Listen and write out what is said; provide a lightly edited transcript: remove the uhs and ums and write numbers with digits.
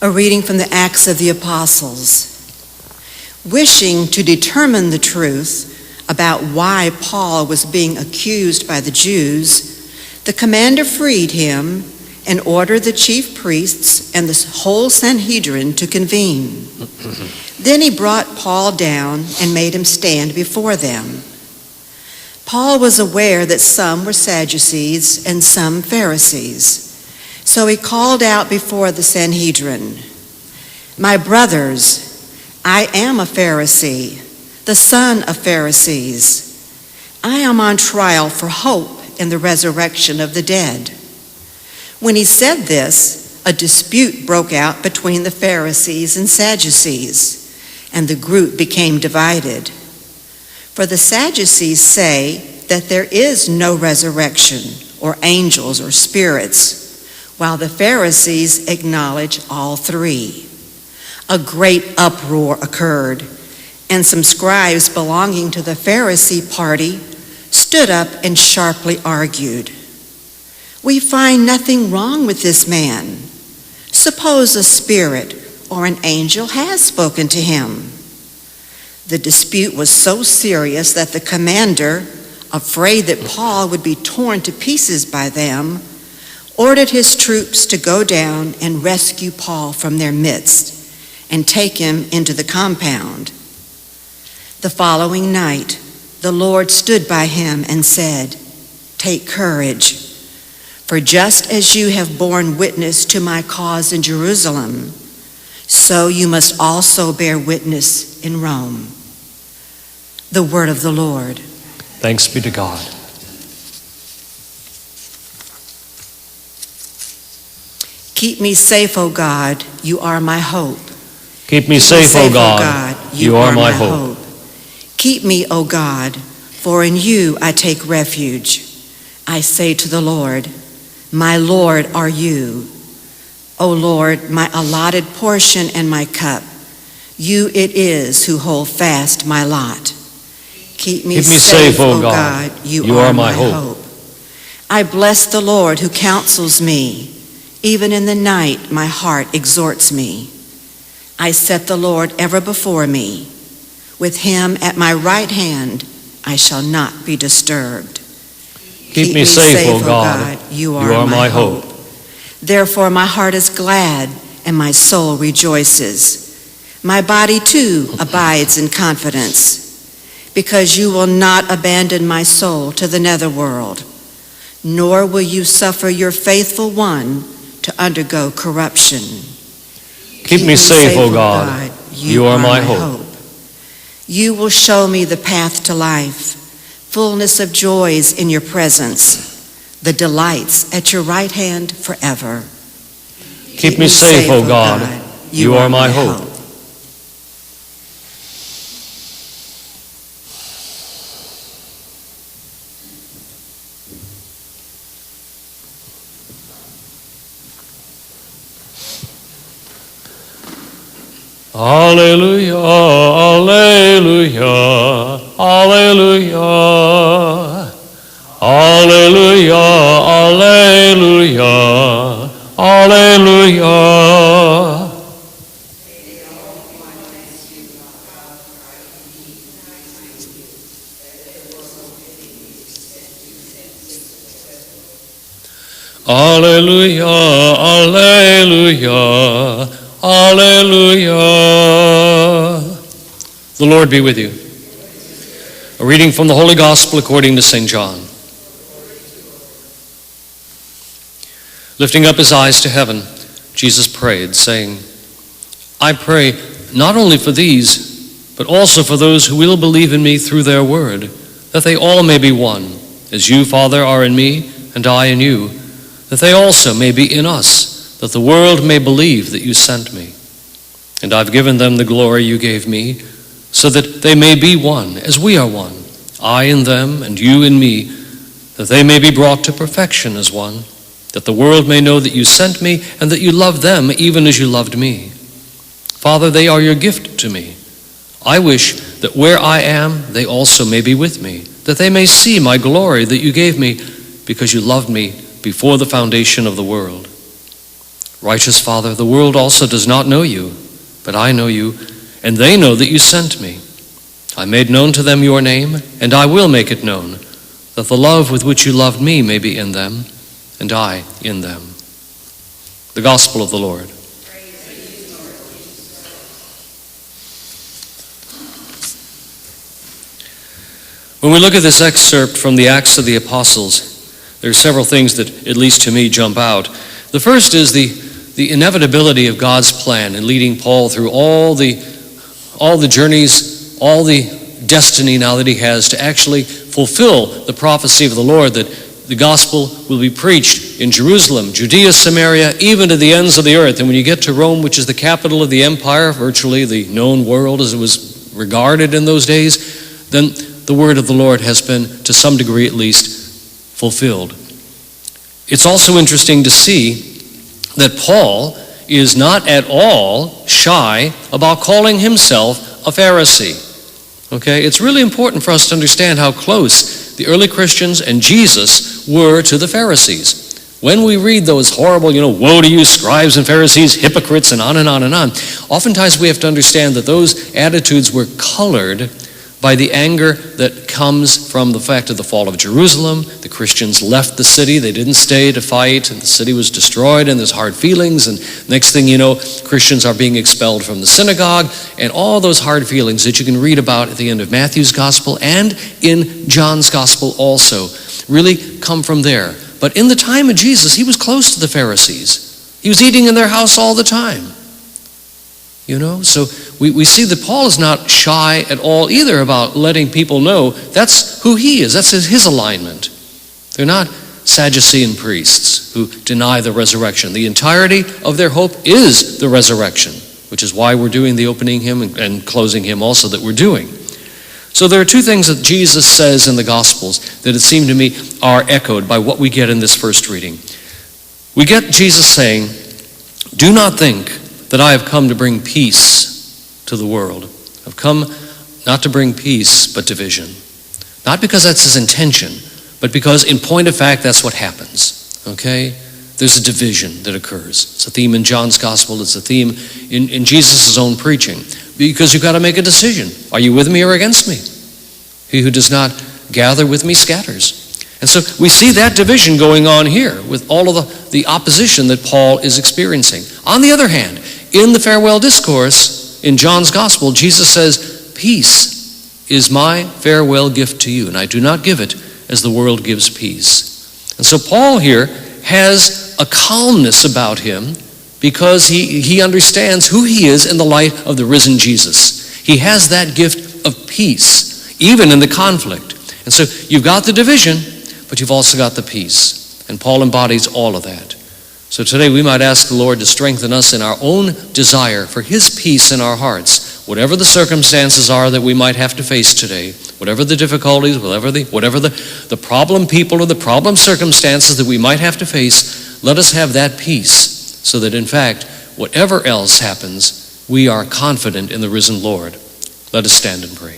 A reading from the Acts of the Apostles. Wishing to determine the truth about why Paul was being accused by the Jews, the commander freed him and ordered the chief priests and the whole Sanhedrin to convene. Then he brought Paul down and made him stand before them. Paul was aware that some were Sadducees and some Pharisees. So he called out before the Sanhedrin, "My brothers, I am a Pharisee, the son of Pharisees. I am on trial for hope in the resurrection of the dead." When he said this, a dispute broke out between the Pharisees and Sadducees, and the group became divided. For the Sadducees say that there is no resurrection or angels or spirits, while the Pharisees acknowledge all three. A great uproar occurred, and some scribes belonging to the Pharisee party stood up and sharply argued, "We find nothing wrong with this man. Suppose a spirit or an angel has spoken to him." The dispute was so serious that the commander, afraid that Paul would be torn to pieces by them, ordered his troops to go down and rescue Paul from their midst and take him into the compound. The following night, the Lord stood by him and said, "Take courage, for just as you have borne witness to my cause in Jerusalem, so you must also bear witness in Rome." The word of the Lord. Thanks be to God. Keep me safe, O God, you are my hope. Keep me safe, O God, you are my hope. Keep me, O God, for in you I take refuge. I say to the Lord, my Lord are you. O Lord, my allotted portion and my cup, you it is who hold fast my lot. Keep me safe, O God, you are my hope. I bless the Lord who counsels me. Even in the night, my heart exhorts me. I set the Lord ever before me. With him at my right hand, I shall not be disturbed. Keep me safe, O God, you are my hope. Therefore, my heart is glad and my soul rejoices. My body too abides in confidence, because you will not abandon my soul to the netherworld, nor will you suffer your faithful one to undergo corruption. Keep me safe, O God, you are my hope. You will show me the path to life, fullness of joys in your presence, the delights at your right hand forever. Keep me safe, O God, you are my hope. Alleluia, alleluia, alleluia, alleluia, alleluia, alleluia. Alleluia, alleluia, alleluia. The Lord be with you. A reading from the Holy Gospel according to St. John. Lifting up his eyes to heaven, Jesus prayed, saying, I pray not only for these, but also for those who will believe in me through their word, that they all may be one, as you, Father, are in me, and I in you, that they also may be in us, that the world may believe that you sent me. And I've given them the glory you gave me, so that they may be one, as we are one, I in them and you in me, that they may be brought to perfection as one, that the world may know that you sent me and that you love them even as you loved me. Father, they are your gift to me. I wish that where I am, they also may be with me, that they may see my glory that you gave me because you loved me before the foundation of the world. Righteous Father, the world also does not know you, but I know you, and they know that you sent me. I made known to them your name, and I will make it known, that the love with which you loved me may be in them, and I in them. The Gospel of the Lord. When we look at this excerpt from the Acts of the Apostles, there are several things that, at least to me, jump out. The first is the inevitability of God's plan in leading Paul through all the journeys, all the destiny now that he has to actually fulfill the prophecy of the Lord that the gospel will be preached in Jerusalem, Judea, Samaria, even to the ends of the earth. And when you get to Rome, which is the capital of the empire, virtually the known world as it was regarded in those days, then the word of the Lord has been, to some degree at least, fulfilled. It's also interesting to see that Paul is not at all shy about calling himself a Pharisee. Okay, it's really important for us to understand how close the early Christians and Jesus were to the Pharisees. When we read those horrible, woe to you, scribes and Pharisees, hypocrites, and on and on and on, oftentimes we have to understand that those attitudes were colored by the anger that comes from the fact of the fall of Jerusalem. The Christians left the city. They didn't stay to fight, and the city was destroyed, and there's hard feelings, and next thing you know, Christians are being expelled from the synagogue, and all those hard feelings that you can read about at the end of Matthew's Gospel and in John's Gospel also really come from there. But in the time of Jesus, he was close to the Pharisees. He was eating in their house all the time. So we see that Paul is not shy at all either about letting people know that's who he is. That's his alignment. They're not Sadducean priests who deny the resurrection. The entirety of their hope is the resurrection, which is why we're doing the opening hymn and closing hymn also that we're doing. So there are two things that Jesus says in the Gospels that it seemed to me are echoed by what we get in this first reading. We get Jesus saying, "Do not think that I have come to bring peace to the world. I've come not to bring peace, but division." Not because that's his intention, but because in point of fact, that's what happens. Okay? There's a division that occurs. It's a theme in John's Gospel. It's a theme in Jesus' own preaching. Because you've got to make a decision. Are you with me or against me? He who does not gather with me scatters. And so we see that division going on here with all of the opposition that Paul is experiencing. On the other hand, in the farewell discourse in John's Gospel, Jesus says, "Peace is my farewell gift to you, and I do not give it as the world gives peace." And so Paul here has a calmness about him because he understands who he is in the light of the risen Jesus. He has that gift of peace, even in the conflict. And so you've got the division, but you've also got the peace. And Paul embodies all of that. So today we might ask the Lord to strengthen us in our own desire for his peace in our hearts, whatever the circumstances are that we might have to face today, whatever the difficulties, whatever the problem people or the problem circumstances that we might have to face, let us have that peace so that in fact, whatever else happens, we are confident in the risen Lord. Let us stand and pray.